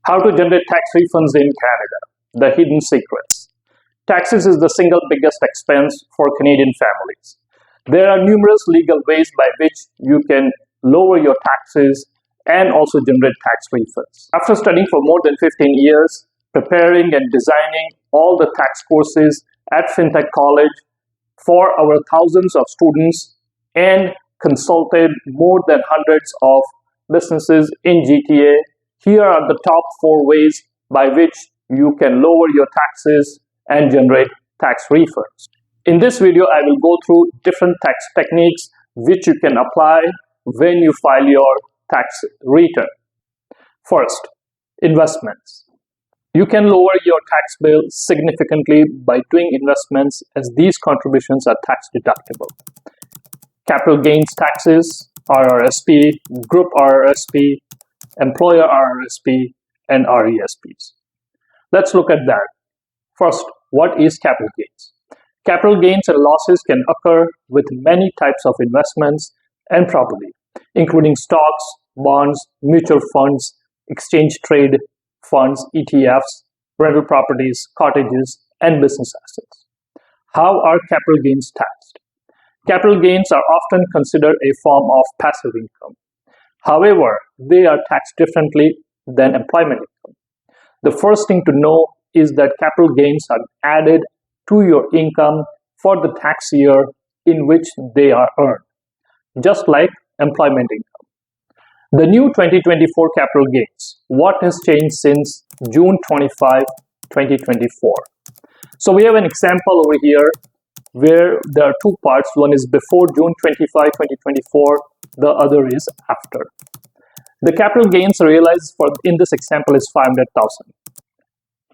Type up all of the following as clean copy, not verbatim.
How to generate tax refunds in Canada. The hidden secrets. Taxes is the single biggest expense for Canadian families. There are numerous legal ways by which you can lower your taxes and also generate tax refunds. After studying for more than 15 years, preparing and designing all the tax courses at FinTech College for our thousands of students and consulted more than hundreds of businesses in GTA, here are the top 4 ways by which you can lower your taxes and generate tax refunds. In this video, I will go through different tax techniques which you can apply when you file your tax return. First, investments. You can lower your tax bill significantly by doing investments, as these contributions are tax deductible. Capital gains taxes, RRSP, group RRSP, employer RRSP, and RESPs. Let's look at that. First, what is capital gains? Capital gains and losses can occur with many types of investments and property, including stocks, bonds, mutual funds, exchange trade funds, ETFs, rental properties, cottages, and business assets. How are capital gains taxed? Capital gains are often considered a form of passive income. However, they are taxed differently than employment income. The first thing to know is that capital gains are added to your income for the tax year in which they are earned, just like employment income. The new 2024 capital gains. What has changed since June 25, 2024? So we have an example over here where there are 2 parts. One is before June 25, 2024. The other is after. The capital gains realized in this example is 500,000.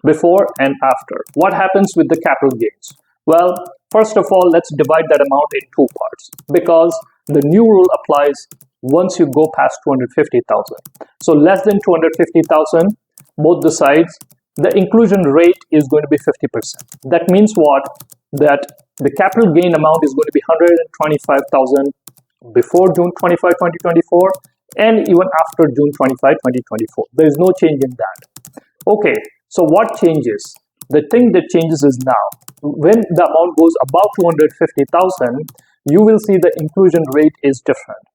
Before and after. What happens with the capital gains? Well, first of all, let's divide that amount in 2 parts, because the new rule applies once you go past 250,000. So less than 250,000, both the sides, the inclusion rate is going to be 50%. That means what? That the capital gain amount is going to be 125,000 before June 25, 2024, and even after June 25, 2024. There is no change in that. Okay, so what changes? The thing that changes is now, when the amount goes above 250,000, you will see the inclusion rate is different.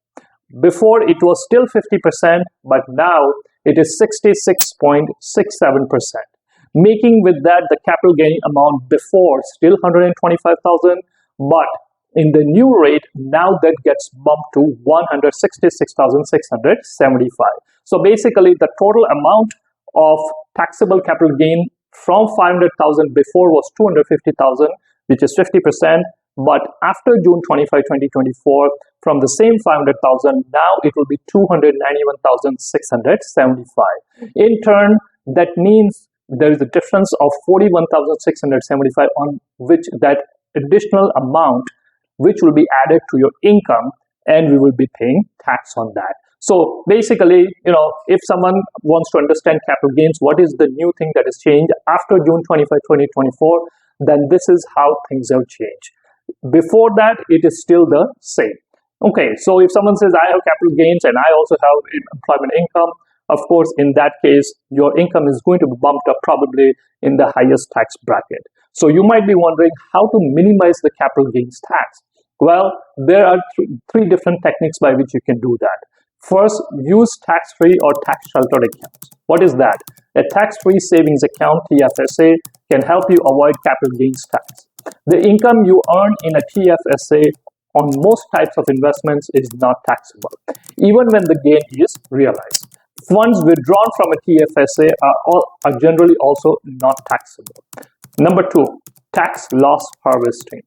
Before it was still 50%, but now it is 66.67%, making with that the capital gain amount before still 125,000, but in the new rate, now that gets bumped to 166,675. So basically, the total amount of taxable capital gain from 500,000 before was 250,000, which is 50%. But after June 25, 2024, from the same 500,000, now it will be 291,675. In turn, that means there is a difference of 41,675 on which that additional amount which will be added to your income, and we will be paying tax on that. So basically, if someone wants to understand capital gains, what is the new thing that has changed after June 25, 2024, then this is how things have changed. Before that, it is still the same. Okay, so if someone says, I have capital gains and I also have employment income, of course, in that case, your income is going to be bumped up probably in the highest tax bracket. So you might be wondering how to minimize the capital gains tax. Well, there are 3 different techniques by which you can do that. First, use tax-free or tax-sheltered accounts. What is that? A tax-free savings account, TFSA, can help you avoid capital gains tax. The income you earn in a TFSA on most types of investments is not taxable, even when the gain is realized. Funds withdrawn from a TFSA are generally also not taxable. Number 2, tax loss harvesting.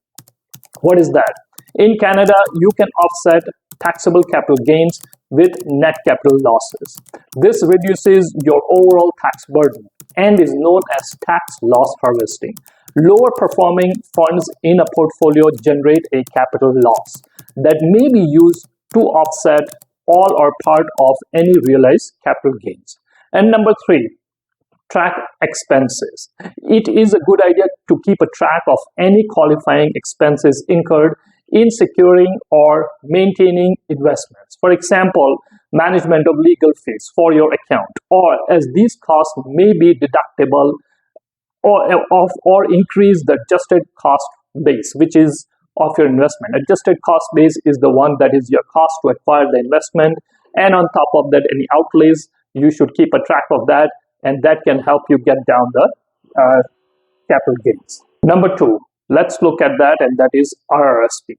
What is that? In Canada, you can offset taxable capital gains with net capital losses. This reduces your overall tax burden and is known as tax loss harvesting. Lower performing funds in a portfolio generate a capital loss that may be used to offset all or part of any realized capital gains. And number 3, track expenses. It is a good idea to keep a track of any qualifying expenses incurred in securing or maintaining investments. For example, management of legal fees for your account, or as these costs may be deductible or increase the adjusted cost base, which is of your investment. Adjusted cost base is the one that is your cost to acquire the investment, and on top of that, any outlays, you should keep a track of that, and that can help you get down the capital gains. Number 2, let's look at that, and that is RRSP.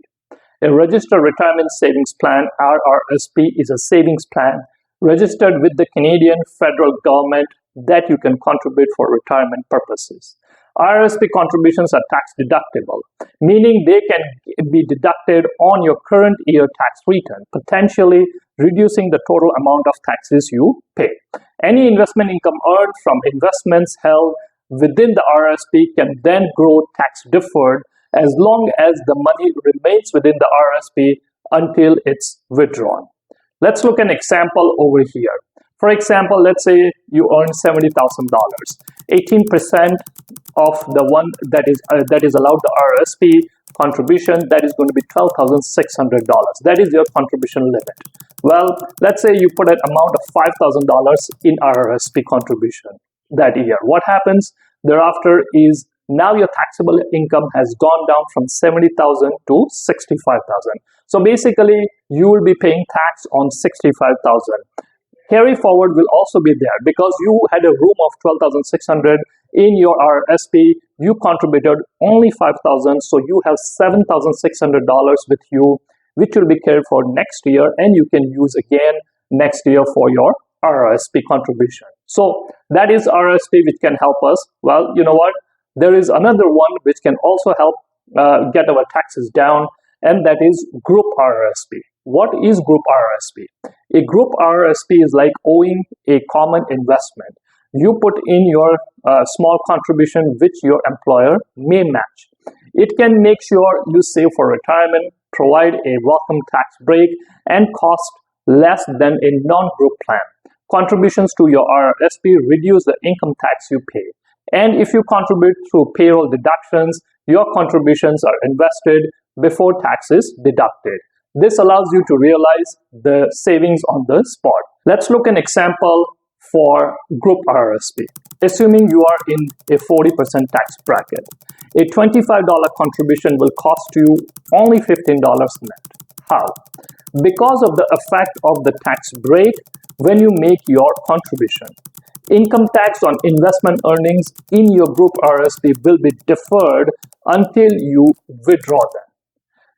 A registered retirement savings plan, RRSP, is a savings plan registered with the Canadian federal government that you can contribute for retirement purposes. RRSP contributions are tax deductible, meaning they can be deducted on your current year tax return, potentially reducing the total amount of taxes you pay. Any investment income earned from investments held within the RRSP can then grow tax deferred as long as the money remains within the RRSP until it's withdrawn. Let's look at an example over here. For example, let's say you earn $70,000. 18% of the one that is allowed the RRSP contribution, that is going to be $12,600. That is your contribution limit. Well, let's say you put an amount of $5,000 in RRSP contribution that year. What happens thereafter is now your taxable income has gone down from $70,000 to $65,000. So basically, you will be paying tax on $65,000. Carry forward will also be there because you had a room of $12,600 in your RRSP. You contributed only $5,000, so you have $7,600 with you, which will be carried for next year, and you can use again next year for your RRSP contribution. So that is RRSP, which can help us. Well, you know what? There is another one which can also help get our taxes down, and that is group RRSP. What is group RRSP? A group RRSP is like owing a common investment. You put in your small contribution which your employer may match. It can make sure you save for retirement, provide a welcome tax break, and cost less than a non-group plan. Contributions to your RRSP reduce the income tax you pay. And if you contribute through payroll deductions, your contributions are invested before tax is deducted. This allows you to realize the savings on the spot. Let's look at an example for group RRSP. Assuming you are in a 40% tax bracket, a $25 contribution will cost you only $15 net. How? Because of the effect of the tax break when you make your contribution. Income tax on investment earnings in your group RRSP will be deferred until you withdraw them.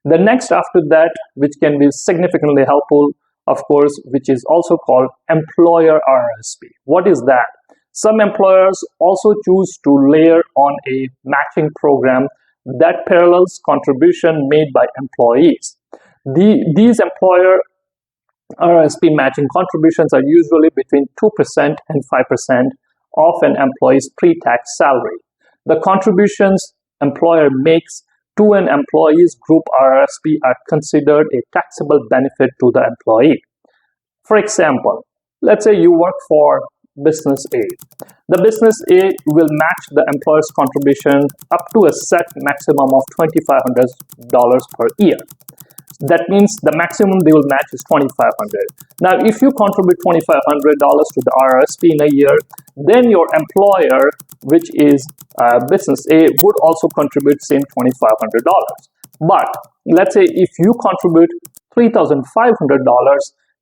The next after that, which can be significantly helpful, of course, which is also called employer RRSP. What is that? Some employers also choose to layer on a matching program that parallels contribution made by employees. These employer RRSP matching contributions are usually between 2% and 5% of an employee's pre-tax salary. The contributions employer makes to an employee's group RRSP are considered a taxable benefit to the employee. For example, let's say you work for business A. The business A will match the employer's contribution up to a set maximum of $2,500 per year. That means the maximum they will match is $2,500. Now, if you contribute $2,500 to the RRSP in a year, then your employer, which is business A, would also contribute same $2,500. But let's say if you contribute $3,500,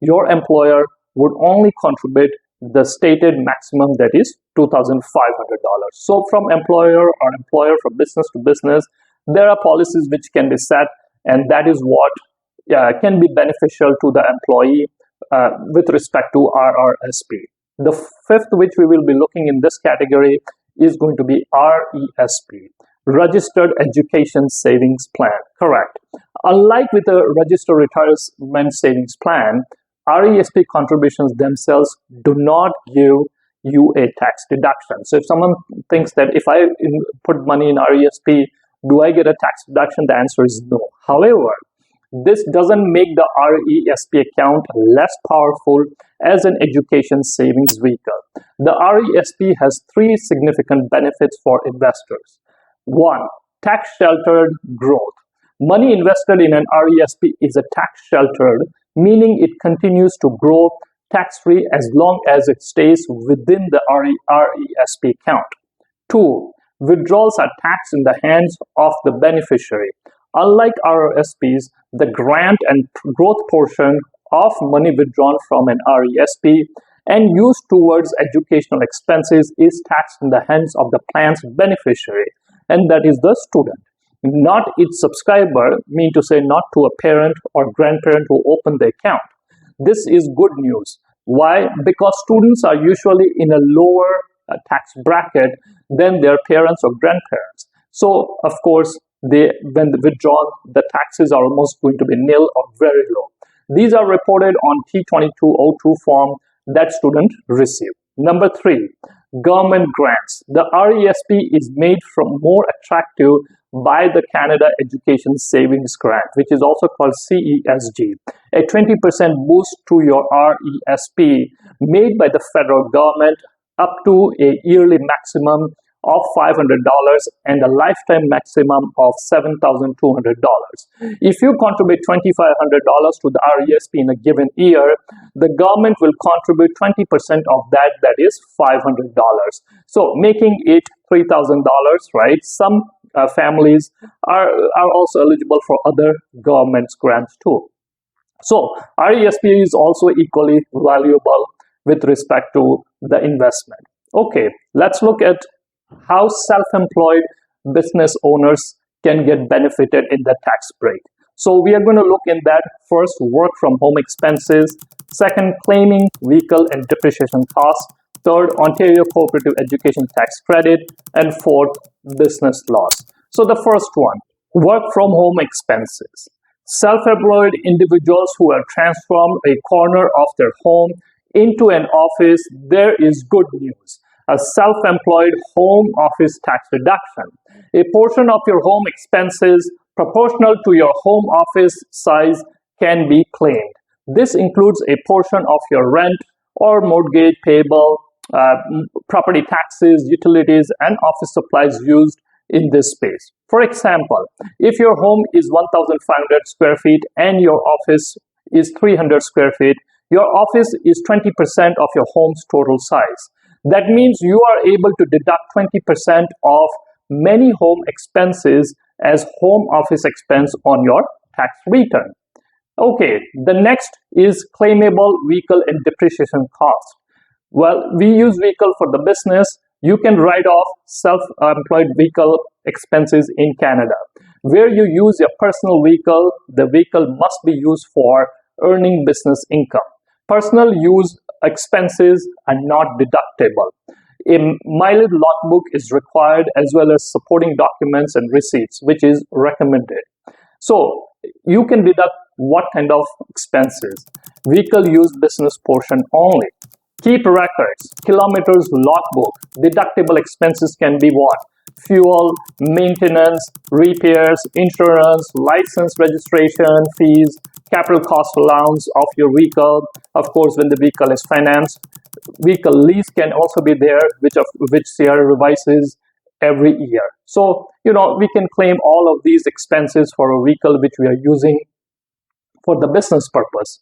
your employer would only contribute the stated maximum, that is $2,500. So from employer or employer, from business to business, there are policies which can be set, and that is what can be beneficial to the employee with respect to RRSP. The fifth, which we will be looking in this category, is going to be RESP, Registered Education Savings Plan. Correct. Unlike with a Registered Retirement Savings Plan, RESP contributions themselves do not give you a tax deduction. So if someone thinks that if I put money in RESP, do I get a tax deduction? The answer is no. However, this doesn't make the RESP account less powerful as an education savings vehicle. The RESP has three significant benefits for investors. One, tax-sheltered growth. Money invested in an RESP is a tax-sheltered, meaning it continues to grow tax-free as long as it stays within the RESP count. 2. Withdrawals are taxed in the hands of the beneficiary. Unlike RRSPs, the grant and growth portion of money withdrawn from an RESP and used towards educational expenses is taxed in the hands of the plan's beneficiary, and that is the student, not its subscriber, mean to say not to a parent or grandparent who opened the account. This is good news. Why? Because students are usually in a lower tax bracket than their parents or grandparents. So, of course, when withdrawn, the taxes are almost going to be nil or very low. These are reported on T2202 form that student received. Number 3, government grants. The RESP is made more attractive by the Canada Education Savings Grant, which is also called CESG, a 20% boost to your RESP made by the federal government up to a yearly maximum of $500 and a lifetime maximum of $7,200. If you contribute $2,500 to the RESP in a given year, the government will contribute 20% of that, that is $500. So making it $3,000, right? Some families are also eligible for other government's grants too. So RESP is also equally valuable with respect to the investment. Okay, let's look at how self-employed business owners can get benefited in the tax break. So we are going to look in that. First, work from home expenses. Second, claiming vehicle and depreciation costs. Third, Ontario Cooperative Education Tax Credit. And fourth, business loss. So the first one, work from home expenses. Self-employed individuals who have transformed a corner of their home into an office, there is good news. A self-employed home office tax reduction. A portion of your home expenses proportional to your home office size can be claimed. This includes a portion of your rent or mortgage payable, property taxes, utilities, and office supplies used in this space. For example, if your home is 1,500 square feet and your office is 300 square feet, your office is 20% of your home's total size. That means you are able to deduct 20% of many home expenses as home office expense on your tax return. Okay, the next is claimable vehicle and depreciation cost. Well, we use vehicle for the business. You can write off self-employed vehicle expenses in Canada. Where you use your personal vehicle, the vehicle must be used for earning business income. Personal use expenses are not deductible. A mileage logbook is required as well as supporting documents and receipts, which is recommended. So you can deduct what kind of expenses? Vehicle use business portion only. Keep records, kilometers logbook. Deductible expenses can be what? Fuel, maintenance, repairs, insurance, license registration fees, capital cost allowance of your vehicle. Of course, when the vehicle is financed, vehicle lease can also be there, which CR revises every year. So, we can claim all of these expenses for a vehicle which we are using for the business purpose.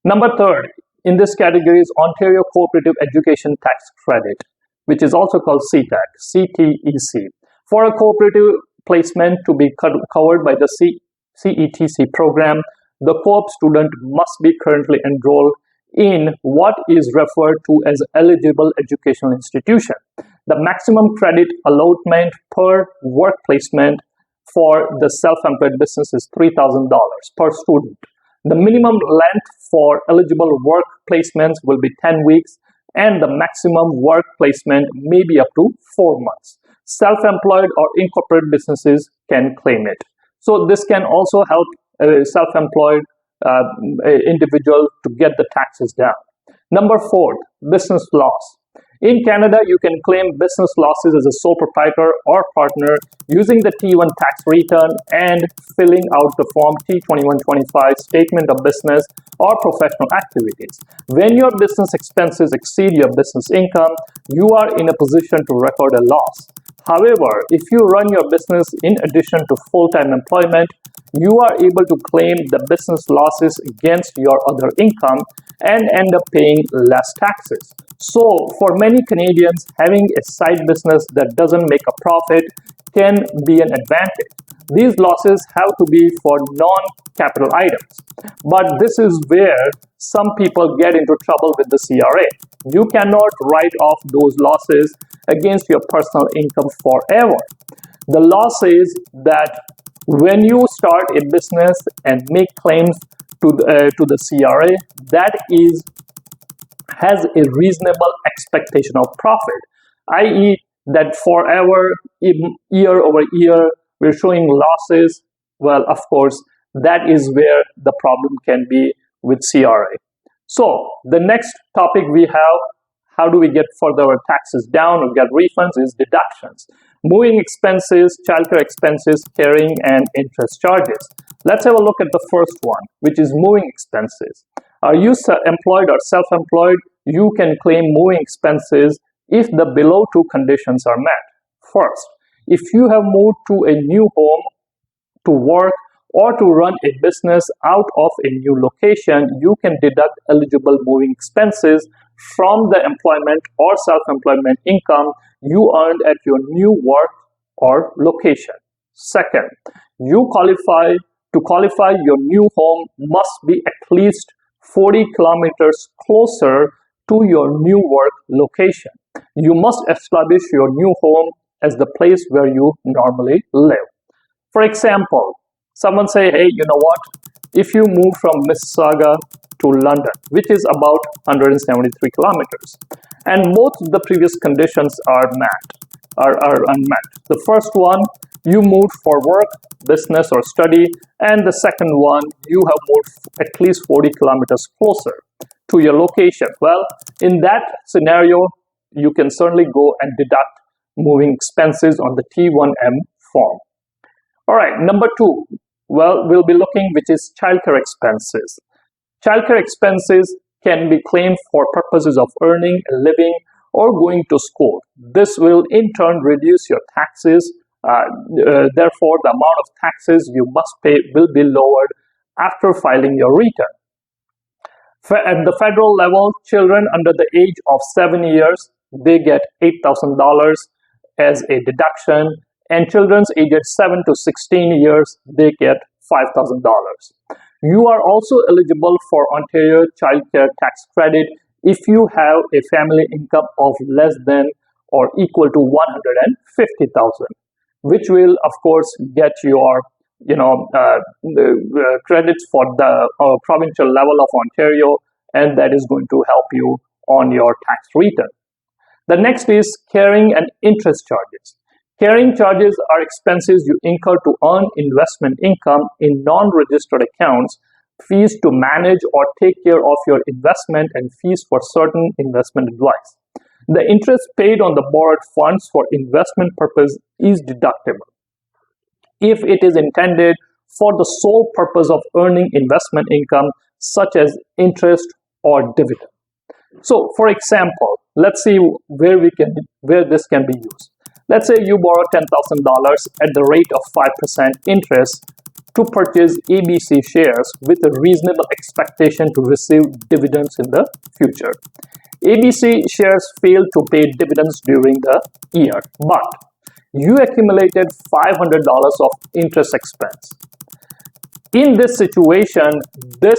Number 3 in this category is Ontario Cooperative Education Tax Credit, which is also called CTEC, CTEC. For a cooperative placement to be covered by the CETC program, the co-op student must be currently enrolled in what is referred to as eligible educational institution. The maximum credit allotment per work placement for the self-employed business is $3,000 per student. The minimum length for eligible work placements will be 10 weeks and the maximum work placement may be up to 4 months. Self-employed or incorporated businesses can claim it. So this can also help a self-employed individual to get the taxes down. Number 4, business loss. In Canada, you can claim business losses as a sole proprietor or partner using the T1 tax return and filling out the Form T2125 Statement of Business or Professional Activities. When your business expenses exceed your business income, you are in a position to record a loss. However, if you run your business in addition to full-time employment, you are able to claim the business losses against your other income and end up paying less taxes. So for many Canadians, having a side business that doesn't make a profit can be an advantage. These losses have to be for non-capital items. But this is where some people get into trouble with the CRA. You cannot write off those losses against your personal income forever. The law says that when you start a business and make claims to the CRA, that has a reasonable expectation of profit, i.e. that forever, year over year, we're showing losses. Well, of course, that is where the problem can be with CRA. So the next topic we have, how do we get further our taxes down or get refunds, is deductions. Moving expenses, childcare expenses, carrying and interest charges. Let's have a look at the first one, which is moving expenses. Are you employed or self-employed? You can claim moving expenses if the below two conditions are met. First, if you have moved to a new home to work or to run a business out of a new location, you can deduct eligible moving expenses from the employment or self-employment income you earned at your new work or location. Second, to qualify, your new home must be at least 40 kilometers closer to your new work location. You must establish your new home as the place where you normally live. For example, someone say, hey, you know what? If you move from Mississauga to London, which is about 173 kilometers, and both the previous conditions are unmet. The first one, you moved for work, business, or study, and the second one, you have moved at least 40 kilometers closer to your location. Well, in that scenario, you can certainly go and deduct moving expenses on the T1M form. All right, number two, well, we'll be looking, which is childcare expenses. Childcare expenses can be claimed for purposes of earning a living or going to school. This will in turn reduce your taxes. Therefore, the amount of taxes you must pay will be lowered after filing your return. At the federal level, children under the age of 7 years, they get $8,000 as a deduction, and children aged 7 to 16 years, they get $5,000. You are also eligible for Ontario Child Care Tax Credit if you have a family income of less than or equal to $150,000, which will, of course, get your credits for the provincial level of Ontario, and that is going to help you on your tax return. The next is carrying and interest charges. Carrying charges are expenses you incur to earn investment income in non-registered accounts, fees to manage or take care of your investment, and fees for certain investment advice. The interest paid on the borrowed funds for investment purpose is deductible if it is intended for the sole purpose of earning investment income, such as interest or dividend. So, for example, let's see where this can be used. Let's say you borrow $10,000 at the rate of 5% interest to purchase ABC shares with a reasonable expectation to receive dividends in the future. ABC shares failed to pay dividends during the year, but you accumulated $500 of interest expense. In this situation, the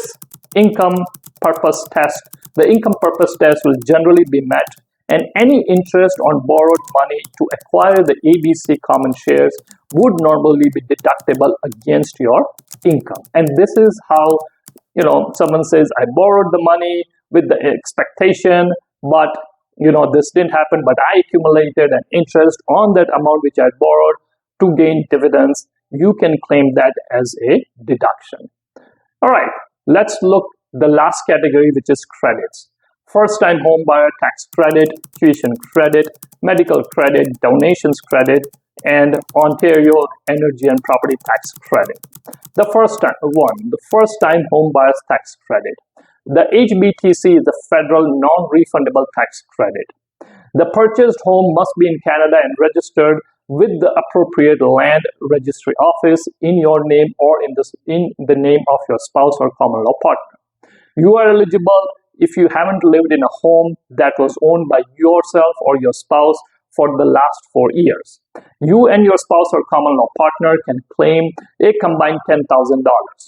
income purpose test will generally be met, and any interest on borrowed money to acquire the ABC common shares would normally be deductible against your income. And this is how, someone says, I borrowed the money with the expectation, but this didn't happen, but I accumulated an interest on that amount which I borrowed to gain dividends. You can claim that as a deduction. All right, let's look the last category, which is credits. First-time home buyer tax credit, tuition credit, medical credit, donations credit, and Ontario energy and property tax credit. The first-time home buyer's tax credit. The HBTC is the federal non-refundable tax credit. The purchased home must be in Canada and registered with the appropriate land registry office in your name or in the name of your spouse or common law partner. You are eligible if you haven't lived in a home that was owned by yourself or your spouse for the last 4 years. You and your spouse or common law partner can claim a combined $10,000.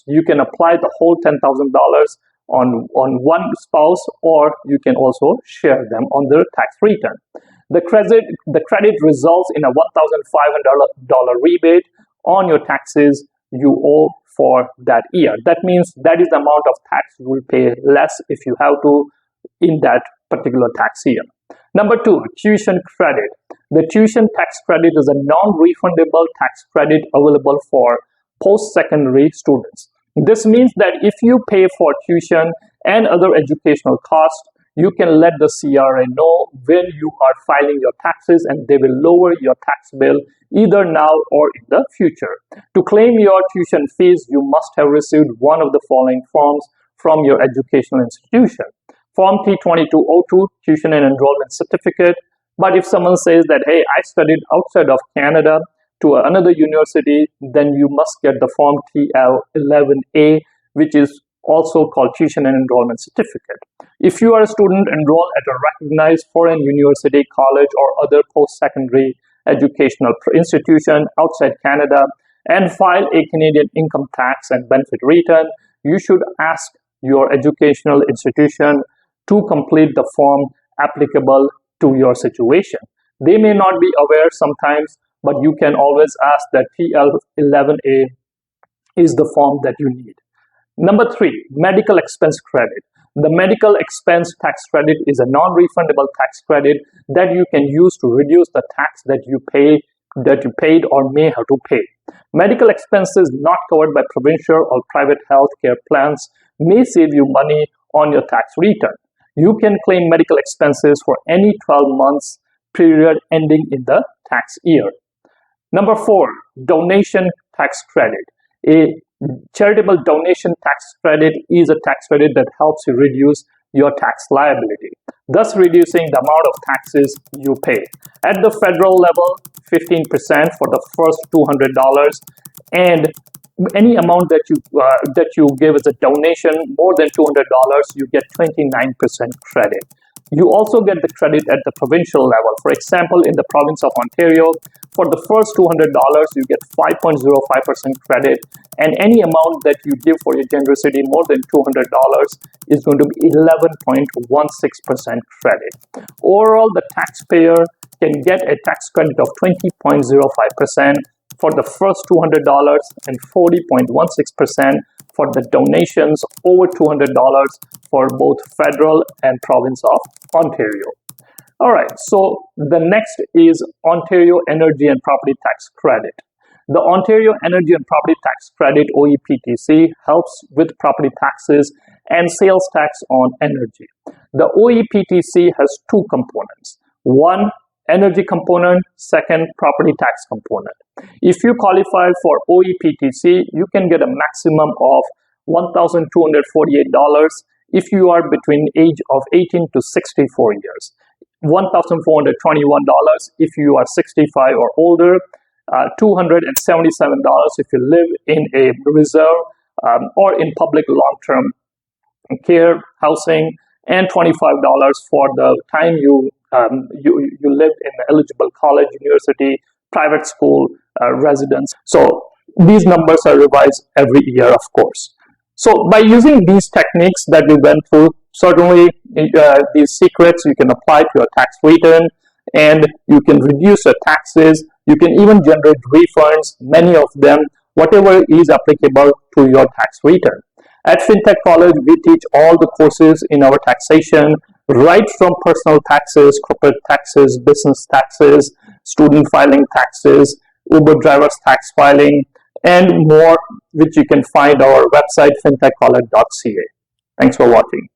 You can apply the whole $10,000 on one spouse, or you can also share them on the tax return. The credit results in a $1,500 rebate on your taxes you owe for that year. That means that is the amount of tax you will pay less if you have to in that particular tax year. Number 2, tuition credit. The tuition tax credit is a non-refundable tax credit available for post-secondary students. This means that if you pay for tuition and other educational costs, you can let the CRA know when you are filing your taxes, and they will lower your tax bill either now or in the future. To claim your tuition fees, you must have received one of the following forms from your educational institution. Form T2202, Tuition and Enrollment Certificate. But if someone says that, hey, I studied outside of Canada to another university, then you must get the Form TL11A, which is also called Tuition and Enrollment Certificate. If you are a student enrolled at a recognized foreign university, college, or other post-secondary educational institution outside Canada and file a Canadian income tax and benefit return, you should ask your educational institution to complete the form applicable to your situation. They may not be aware sometimes, but you can always ask that TL11A is the form that you need. Number 3, medical expense credit. The medical expense tax credit is a non-refundable tax credit that you can use to reduce the tax that you paid or may have to pay. Medical expenses not covered by provincial or private health care plans may save you money on your tax return. You can claim medical expenses for any 12 months period ending in the tax year. Number 4, donation tax credit. A charitable donation tax credit is a tax credit that helps you reduce your tax liability, thus reducing the amount of taxes you pay. At the federal level, 15% for the first $200, and any amount that you give as a donation more than $200, you get 29% credit. You also get the credit at the provincial level. For example, in the province of Ontario, for the first $200, you get 5.05% credit, and any amount that you give for your generosity more than $200 is going to be 11.16% credit. Overall, the taxpayer can get a tax credit of 20.05% for the first $200 and 40.16% for the donations over $200 for both federal and province of Ontario. All right, so the next is Ontario Energy and Property Tax Credit. The Ontario Energy and Property Tax Credit, OEPTC, helps with property taxes and sales tax on energy. The OEPTC has 2 components. One, energy component, second, property tax component. If you qualify for OEPTC, you can get a maximum of $1,248 if you are between age of 18 to 64 years. $1,421 if you are 65 or older, $277 if you live in a reserve or in public long-term care housing, and $25 for the time you lived in an eligible college, university, private school, residence. So these numbers are revised every year, of course. So by using these techniques that we went through, certainly these secrets you can apply to your tax return, and you can reduce your taxes. You can even generate refunds, many of them, whatever is applicable to your tax return. At FinTech College, we teach all the courses in our taxation, right from personal taxes, corporate taxes, business taxes, student filing taxes, Uber drivers tax filing, and more, which you can find on our website, fintechcollege.ca. Thanks for watching.